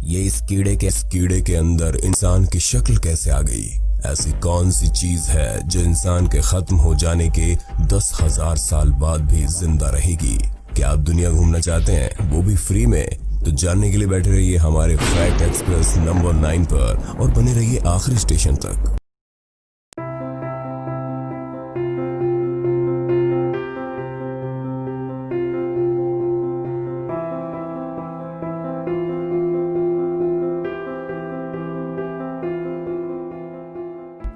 ये इस कीड़े के अंदर इंसान की शक्ल कैसे आ गई? ऐसी कौन सी चीज है जो इंसान के खत्म हो जाने के 10,000 साल बाद भी जिंदा रहेगी? क्या आप दुनिया घूमना चाहते हैं, वो भी फ्री में? तो जानने के लिए बैठे रहिए हमारे फैक्ट एक्सप्रेस नंबर 9 पर और बने रहिए आखिरी स्टेशन तक।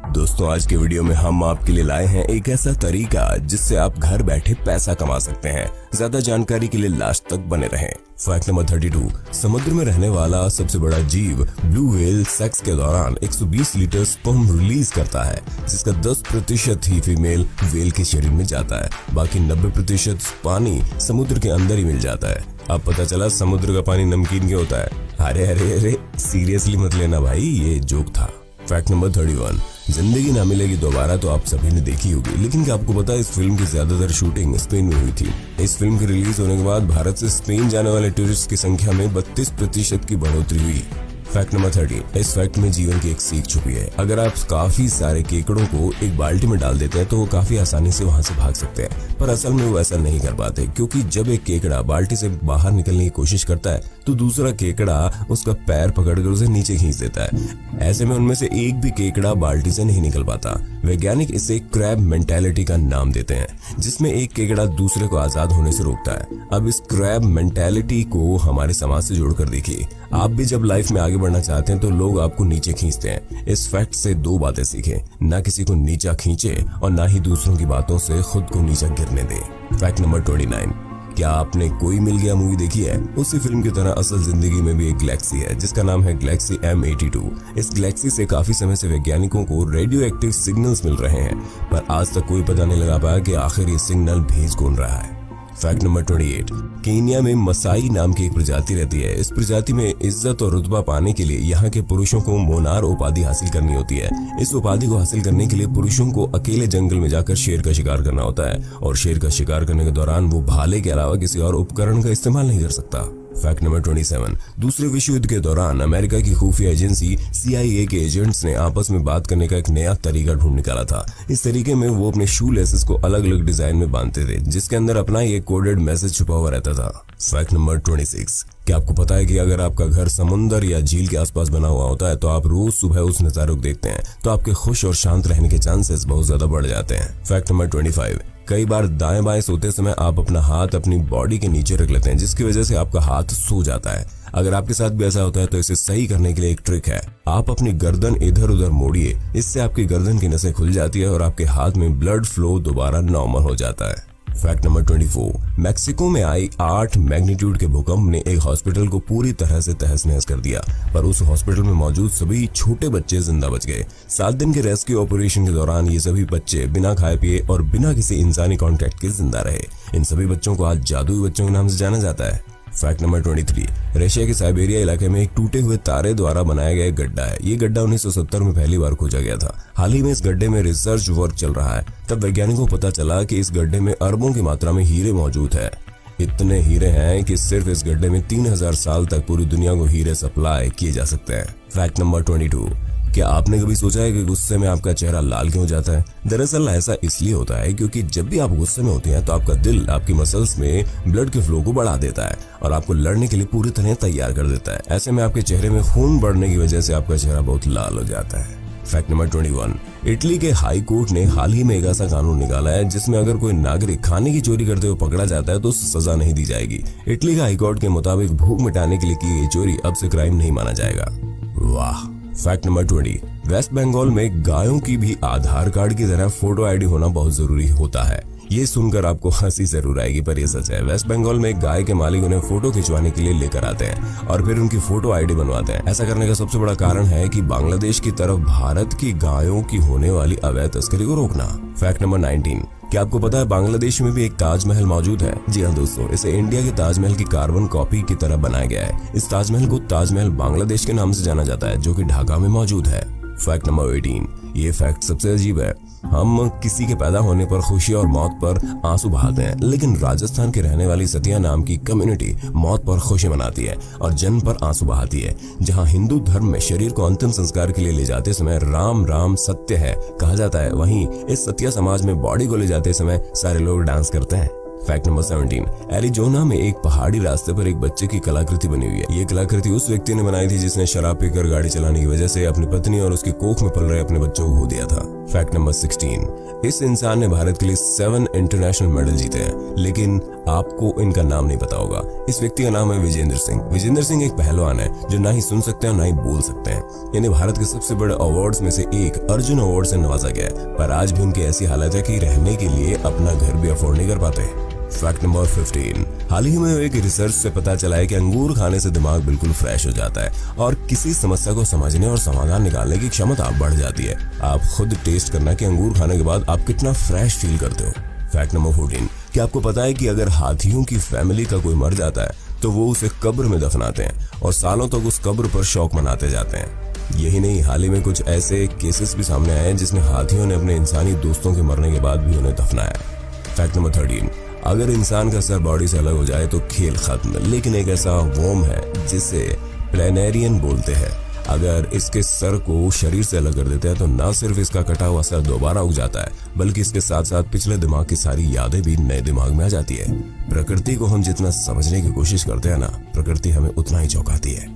दोस्तों, आज के वीडियो में हम आपके लिए लाए हैं एक ऐसा तरीका जिससे आप घर बैठे पैसा कमा सकते हैं। ज्यादा जानकारी के लिए लास्ट तक बने रहें। Fact number 32। समुद्र में रहने वाला सबसे बड़ा जीव ब्लू व्हेल सेक्स के दौरान 120 लीटर स्पर्म रिलीज करता है, जिसका 10% ही फीमेल व्हेल के शरीर में जाता है। बाकी 90% पानी समुद्र के अंदर ही मिल जाता है। अब पता चला समुद्र का पानी नमकीन क्यों होता है। अरे सीरियसली मत लेना भाई, ये जोक था। Fact number 31। जिंदगी ना मिलेगी दोबारा तो आप सभी ने देखी होगी, लेकिन क्या आपको पता है इस फिल्म की ज्यादातर शूटिंग स्पेन में हुई थी। इस फिल्म के रिलीज होने के बाद भारत से स्पेन जाने वाले टूरिस्ट की संख्या में 32% की बढ़ोतरी हुई। Fact number 30। इस फैक्ट में जीवन की एक सीख छुपी है। अगर आप काफी सारे केकड़ों को एक बाल्टी में डाल देते हैं तो वो काफी आसानी से वहां से भाग सकते हैं, पर असल में वो ऐसा नहीं कर पाते, क्योंकि जब एक केकड़ा बाल्टी से बाहर निकलने की कोशिश करता है तो दूसरा केकड़ा उसका पैर पकड़कर उसे नीचे खींच देता है। ऐसे में उनमें से एक भी केकड़ा बाल्टी से नहीं निकल पाता। वैज्ञानिक इसे क्रैब मेंटालिटी का नाम देते हैं, जिसमें एक केकड़ा दूसरे को आजाद होने से रोकता है। अब इस क्रैब मेंटालिटी को हमारे समाज से जोड़कर देखिए। आप भी जब लाइफ में आगे बढ़ना चाहते हैं तो लोग आपको नीचे खींचते हैं। इस फैक्ट से 2 बातें सीखें, ना किसी को नीचा खींचे और ना ही दूसरों की बातों से खुद को नीचा गिरने दे। Fact number 29। क्या आपने कोई मिल गया मूवी देखी है? उसी फिल्म की तरह असल जिंदगी में भी एक गैलेक्सी है जिसका नाम है गैलेक्सी M82। इस गैलेक्सी से काफी समय से वैज्ञानिकों को रेडियो एक्टिव सिग्नल्स मिल रहे हैं, पर आज तक कोई पता नहीं लगा पाया कि आखिर ये सिग्नल भेज कौन रहा है। Fact number 28। केन्या में मसाई नाम की एक प्रजाति रहती है। इस प्रजाति में इज्जत और रुतबा पाने के लिए यहाँ के पुरुषों को मोनार उपाधि हासिल करनी होती है। इस उपाधि को हासिल करने के लिए पुरुषों को अकेले जंगल में जाकर शेर का शिकार करना होता है, और शेर का शिकार करने के दौरान वो भाले के अलावा किसी और उपकरण का इस्तेमाल नहीं कर सकता। Fact number 27। दूसरे विश्व युद्ध के दौरान अमेरिका की खुफिया एजेंसी CIA के एजेंट्स ने आपस में बात करने का एक नया तरीका ढूंढ निकाला था। इस तरीके में वो अपने शू लेसेस को अलग अलग डिजाइन में बांधते थे, जिसके अंदर अपना एक कोडेड मैसेज छुपा हुआ रहता था। Fact number 26। क्या आपको पता है कि अगर आपका घर समुंदर या झील के आसपास बना हुआ होता है तो आप रोज सुबह उस नजारे को देखते हैं तो आपके खुश और शांत रहने के चांसेस बहुत ज्यादा बढ़ जाते हैं। Fact number 25। कई बार दाएं बाएं सोते समय आप अपना हाथ अपनी बॉडी के नीचे रख लेते हैं, जिसकी वजह से आपका हाथ सो जाता है। अगर आपके साथ भी ऐसा होता है तो इसे सही करने के लिए एक ट्रिक है। आप अपनी गर्दन इधर उधर मोड़िए, इससे आपकी गर्दन की नसें खुल जाती है और आपके हाथ में ब्लड फ्लो दोबारा नॉर्मल हो जाता है। Fact number 24। मैक्सिको में आई 8 मैग्नीट्यूड के भूकंप ने एक हॉस्पिटल को पूरी तरह से तहस नहस कर दिया, पर उस हॉस्पिटल में मौजूद सभी छोटे बच्चे जिंदा बच गए। 7 दिन के रेस्क्यू ऑपरेशन के दौरान ये सभी बच्चे बिना खाए पिए और बिना किसी इंसानी कांटेक्ट के जिंदा रहे। इन सभी बच्चों को आज जादुई बच्चों के नाम से जाना जाता है। Fact number 23। रशिया के साइबेरिया इलाके में एक टूटे हुए तारे द्वारा बनाया गया एक गड्ढा है। ये गड्ढा 1970 में पहली बार खोजा गया था। हाल ही में इस गड्ढे में रिसर्च वर्क चल रहा है। तब वैज्ञानिकों को पता चला कि इस गड्ढे में अरबों की मात्रा में हीरे मौजूद है। इतने हीरे हैं कि सिर्फ इस गड्ढे में 3000 साल तक पूरी दुनिया को हीरे सप्लाई किए जा सकते हैं। Fact number 22। क्या आपने कभी सोचा है कि गुस्से में आपका चेहरा लाल क्यों हो जाता है? दरअसल ऐसा इसलिए होता है क्योंकि जब भी आप गुस्से में होते हैं तो आपका दिल आपकी मसल्स में ब्लड के फ्लो को बढ़ा देता है और आपको लड़ने के लिए पूरी तरह तैयार कर देता है। ऐसे में आपके चेहरे में खून बढ़ने की वजह से आपका चेहरा बहुत लाल हो जाता है। Fact number 21। इटली के हाई कोर्ट ने हाल ही में एक ऐसा कानून निकाला है जिसमें अगर कोई नागरिक खाने की चोरी करते हुए पकड़ा जाता है तो सजा नहीं दी जाएगी। इटली का हाई कोर्ट के मुताबिक भूख मिटाने के लिए की गई चोरी अब से क्राइम नहीं माना जाएगा। वाह। Fact number 20। वेस्ट बंगाल में गायों की भी आधार कार्ड की तरह फोटो आईडी होना बहुत जरूरी होता है। ये सुनकर आपको हंसी जरूर आएगी, पर ये सच है। वेस्ट बंगाल में गाय के मालिक उन्हें फोटो खिंचवाने के लिए लेकर आते हैं और फिर उनकी फोटो आईडी बनवाते हैं। ऐसा करने का सबसे बड़ा कारण है कि बांग्लादेश की तरफ भारत की गायों की होने वाली अवैध तस्करी को रोकना। Fact number 19। क्या आपको पता है बांग्लादेश में भी एक ताजमहल मौजूद है? जी हाँ दोस्तों, इसे इंडिया के ताजमहल की कार्बन कॉपी की तरह बनाया गया है। इस ताजमहल को ताजमहल बांग्लादेश के नाम से जाना जाता है, जो कि ढाका में मौजूद है। फैक्ट नंबर 18, ये फैक्ट सबसे अजीब है। हम किसी के पैदा होने पर खुशी और मौत पर आंसू बहाते हैं, लेकिन राजस्थान की रहने वाली सतिया नाम की कम्युनिटी मौत पर खुशी मनाती है और जन्म पर आंसू बहाती है। जहां हिंदू धर्म में शरीर को अंतिम संस्कार के लिए ले जाते समय राम राम सत्य है कहा जाता है, वहीं इस सतिया समाज में बॉडी को ले जाते समय सारे लोग डांस करते हैं। फैक्ट नंबर 17, एरिजोना में एक पहाड़ी रास्ते पर एक बच्चे की कलाकृति बनी हुई है। ये कलाकृति उस व्यक्ति ने बनाई थी जिसने शराब पीकर गाड़ी चलाने की वजह से अपनी पत्नी और उसकी कोख में पल रहे अपने बच्चों को खो दिया था। फैक्ट नंबर 16, इस इंसान ने भारत के लिए 7 इंटरनेशनल मेडल जीते हैं, लेकिन आपको इनका नाम नहीं पता होगा। इस व्यक्ति का नाम है विजेंद्र सिंह। विजेंद्र सिंह एक पहलवान है जो ना ही सुन सकते हैं ना ही बोल सकते हैं। इन्हें भारत के सबसे बड़े अवार्ड्स में से एक अर्जुन अवार्ड से नवाजा गया है, पर आज भी उनकी ऐसी हालत है कि रहने के लिए अपना घर भी अफोर्ड नहीं कर पाते। फैक्ट नंबर 15, हाल ही में एक रिसर्च से पता चला है कि अंगूर खाने से दिमाग बिल्कुल फ्रेश हो जाता है और किसी समस्या को समझने और समाधान निकालने की क्षमता बढ़ जाती है। आप खुद टेस्ट करना कि अंगूर खाने के बाद आप कितना फ्रेश फील करते हो। फैक्ट नंबर 14, क्या आपको पता है कि अगर हाथियों की फैमिली का कोई मर जाता है तो वो उसे कब्र में दफनाते हैं और सालों तक उस कब्र पर शौक मनाते जाते हैं। यही नहीं, हाल ही में कुछ ऐसे केसेस भी सामने आए हैं जिसमें हाथियों ने अपने इंसानी दोस्तों के मरने के बाद भी उन्हें दफनाया। फैक्ट नंबर 13, अगर इंसान का सर बॉडी से अलग हो जाए तो खेल खत्म, लेकिन एक ऐसा वॉर्म है जिसे प्लेनेरियन बोलते हैं। अगर इसके सर को शरीर से अलग कर देते हैं तो न सिर्फ इसका कटा हुआ सर दोबारा उग जाता है, बल्कि इसके साथ साथ पिछले दिमाग की सारी यादें भी नए दिमाग में आ जाती है। प्रकृति को हम जितना समझने की कोशिश करते हैं ना, प्रकृति हमें उतना ही चौंकाती है।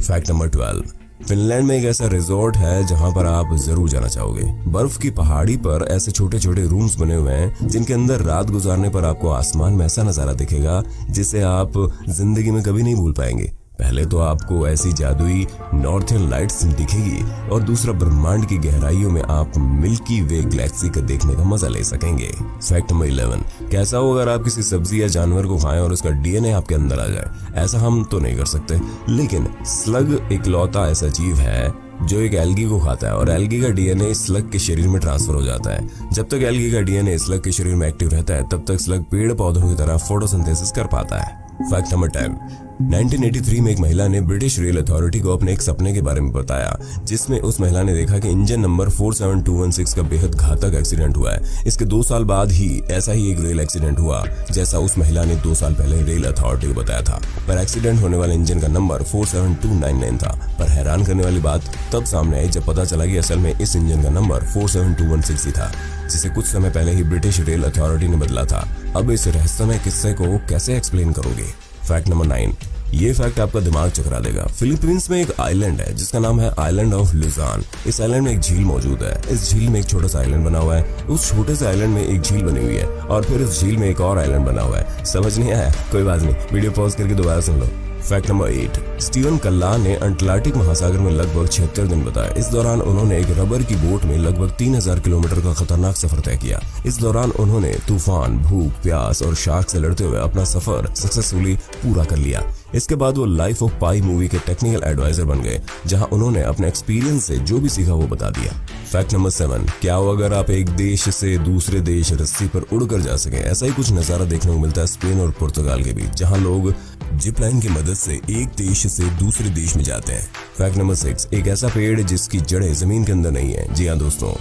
फैक्ट नंबर 12, फिनलैंड में एक ऐसा रिजॉर्ट है जहां पर आप जरूर जाना चाहोगे। बर्फ की पहाड़ी पर ऐसे छोटे छोटे रूम्स बने हुए हैं जिनके अंदर रात गुजारने पर आपको आसमान में ऐसा नजारा दिखेगा जिसे आप जिंदगी में कभी नहीं भूल पाएंगे। पहले तो आपको ऐसी जादुई नॉर्थर्न लाइट्स दिखेगी और दूसरा ब्रह्मांड की गहराइयों में आप मिल्की वे गैलेक्सी को देखने का मजा ले सकेंगे। फैक्ट नंबर 11, कैसा हो अगर आप किसी सब्जी या जानवर को खाएं और उसका डीएनए आपके अंदर आ जाए। ऐसा हम तो नहीं कर सकते, लेकिन स्लग इकलौता ऐसा जीव है जो एक एल्गी को खाता है और एल्गी का डीएनए स्लग के शरीर में ट्रांसफर हो जाता है। जब तक एल्गी का डीएनए स्लग के शरीर में एक्टिव रहता है तब तक स्लग पेड़ पौधों की तरह फोटोसिंथेसिस कर पाता है। फैक्ट नंबर 10, 1983 में एक महिला ने ब्रिटिश रेल अथॉरिटी को अपने एक सपने के बारे में बताया, जिसमें उस महिला ने देखा कि इंजन नंबर 47216 का बेहद घातक एक्सीडेंट हुआ है। इसके 2 साल बाद ही ऐसा ही एक रेल एक्सीडेंट हुआ जैसा उस महिला ने 2 साल पहले रेल अथॉरिटी को बताया था, पर एक्सीडेंट होने वाले इंजन का नंबर 47299 था। पर हैरान करने वाली बात तब सामने आई जब पता चला कि असल में इस इंजन का नंबर 47216 ही था, जिसे कुछ समय पहले ही ब्रिटिश रेल अथॉरिटी ने बदला था। अब इस रहस्यमय किस्से को कैसे एक्सप्लेन करोगे। फैक्ट नंबर 9, ये फैक्ट आपका दिमाग चकरा देगा। फिलीपींस में एक आइलैंड है जिसका नाम है आइलैंड ऑफ लुजान। इस आइलैंड में एक झील मौजूद है। इस झील में एक छोटा सा आइलैंड बना हुआ है, उस छोटे से आइलैंड में एक झील बनी हुई है और फिर उस झील में एक और आइलैंड बना हुआ है। समझ नहीं आया? कोई बात नहीं, वीडियो पॉज करके दोबारा सुन लो। फैक्ट नंबर 8, स्टीवन कल्ला ने अंटार्कटिक महासागर में लगभग 76 दिन बिताए। इस दौरान उन्होंने एक रबर की बोट में लगभग 3000 किलोमीटर का खतरनाक सफर तय किया। इस दौरान उन्होंने तूफान, भूख, प्यास और शार्क से लड़ते हुए अपना सफर सक्सेसफुली पूरा कर लिया। इसके बाद वो लाइफ ऑफ पाई मूवी के टेक्निकल एडवाइजर बन गए, जहां उन्होंने अपने एक्सपीरियंस से जो भी सीखा वो बता दिया। फैक्ट नंबर 7, क्या हो अगर आप एक देश से दूसरे देश रस्सी पर उड़कर जा सके। ऐसा ही कुछ नजारा देखने को मिलता है स्पेन और पुर्तगाल के बीच, जहां लोग जिप लाइन की मदद से एक देश से दूसरे देश में जाते हैं। फैक्ट नंबर 6, एक ऐसा पेड़ जिसकी जड़ें जमीन के अंदर नहीं है। जी हाँ दोस्तों,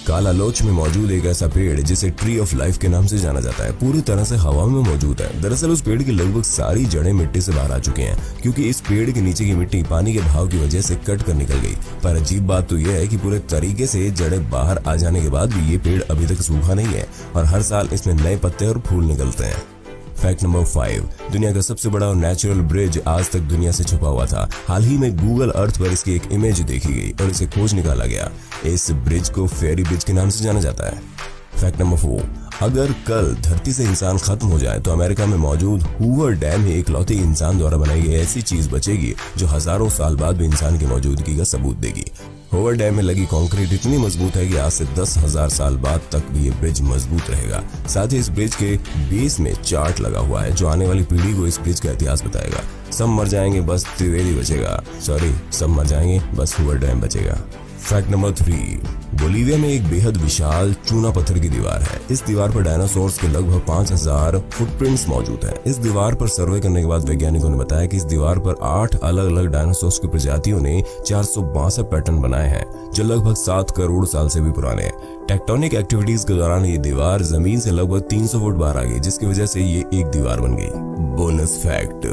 काला लोच में मौजूद एक ऐसा पेड़ जिसे ट्री ऑफ लाइफ के नाम से जाना जाता है, पूरी तरह से हवा में मौजूद है। दरअसल उस पेड़ की लगभग सारी जड़ें मिट्टी से बाहर आ चुकी हैं, क्योंकि इस पेड़ के नीचे की मिट्टी पानी के बहाव की वजह से कट कर निकल गई। पर अजीब बात तो यह है कि पूरे तरीके से जड़ें बाहर आ जाने के बाद भी ये पेड़ अभी तक सूखा नहीं है और हर साल इसमें नए पत्ते और फूल निकलते हैं। फैक्ट नंबर 5, दुनिया का सबसे बड़ा और नेचुरल ब्रिज आज तक दुनिया से छुपा हुआ था। हाल ही में गूगल अर्थ पर इसकी एक इमेज देखी गई और इसे खोज निकाला गया। इस ब्रिज को फेरी ब्रिज के नाम से जाना जाता है। फैक्ट नंबर 4, अगर कल धरती से इंसान खत्म हो जाए तो अमेरिका में मौजूद हूवर डैम ही इकलौती इंसान द्वारा बनाई गई ऐसी चीज बचेगी जो हजारों साल बाद भी इंसान की मौजूदगी का सबूत देगी। हूवर डैम में लगी कंक्रीट इतनी मजबूत है कि आज से 10,000 साल बाद तक भी ये ब्रिज मजबूत रहेगा। साथ ही इस ब्रिज के बेस में चार्ट लगा हुआ है जो आने वाली पीढ़ी को इस ब्रिज का इतिहास बताएगा। सब मर जाएंगे बस त्रिवेदी बचेगा, सॉरी सब मर जाएंगे बस हूवर डैम बचेगा। फैक्ट नंबर 3, बोलीविया में एक बेहद विशाल चूना पत्थर की दीवार है। इस दीवार पर डायनासोर्स के लगभग 5000 फुटप्रिंट्स मौजूद हैं। इस दीवार पर सर्वे करने के बाद वैज्ञानिकों ने बताया कि इस दीवार पर 8 अलग अलग डायनासोर्स की प्रजातियों ने 462 पैटर्न बनाए हैं, जो लगभग 7 करोड़ साल से भी पुराने हैं। टेक्टोनिक एक्टिविटीज के दौरान ये दीवार जमीन से लगभग 300 फुट बाहर आ गई, जिसकी वजह से ये एक दीवार बन गई। बोनस फैक्ट,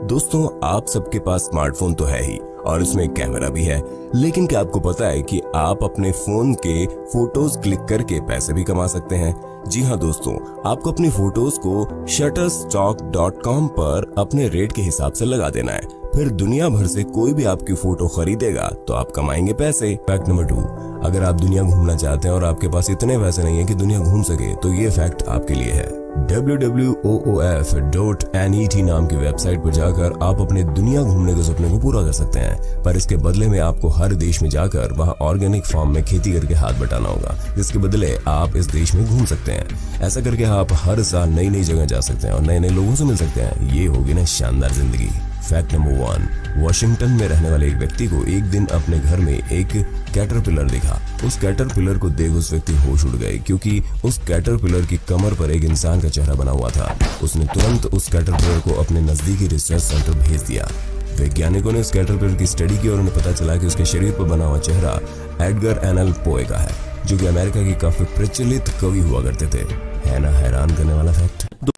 दोस्तों आप सबके पास स्मार्टफोन तो है ही और इसमें कैमरा भी है, लेकिन क्या आपको पता है कि आप अपने फोन के फोटोज क्लिक करके पैसे भी कमा सकते हैं? जी हाँ दोस्तों, आपको अपनी फोटोज को shutterstock.com पर अपने रेट के हिसाब से लगा देना है, फिर दुनिया भर से कोई भी आपकी फोटो खरीदेगा तो आप कमाएंगे पैसे। फैक्ट नंबर 2, अगर आप दुनिया घूमना चाहते हैं और आपके पास इतने पैसे नहीं है कि दुनिया घूम सके, तो ये फैक्ट आपके लिए है। www.oof.net नाम की वेबसाइट पर जाकर आप अपने दुनिया घूमने के सपने को पूरा कर सकते हैं, पर इसके बदले में आपको हर देश में जाकर वहां ऑर्गेनिक फार्म में खेती करके हाथ बटाना होगा, जिसके बदले आप इस देश में घूम सकते हैं। ऐसा करके आप हर साल नई नई जगह जा सकते हैं और नए नए लोगों से मिल सकते हैं। ये होगी ना शानदार जिंदगी। फैक्ट नंबर 1, वॉशिंगटन में रहने वाले एक व्यक्ति को एक दिन अपने घर में एक कैटरपिलर दिखा। उस कैटरपिलर को देख उस व्यक्ति होश उड़ गए, क्योंकि उस कैटरपिलर की कमर पर एक इंसान का चेहरा बना हुआ था। उसने तुरंत उस कैटरपिलर को अपने नजदीकी रिसर्च सेंटर भेज दिया। वैज्ञानिकों ने उस कैटरपिलर की स्टडी की और उन्हें पता चला कि उसके शरीर पर बना हुआ चेहरा एडगर एलन पोए का है, जो कि अमेरिका के काफी प्रचलित कवि हुआ करते थे। है ना हैरान करने वाला फैक्ट।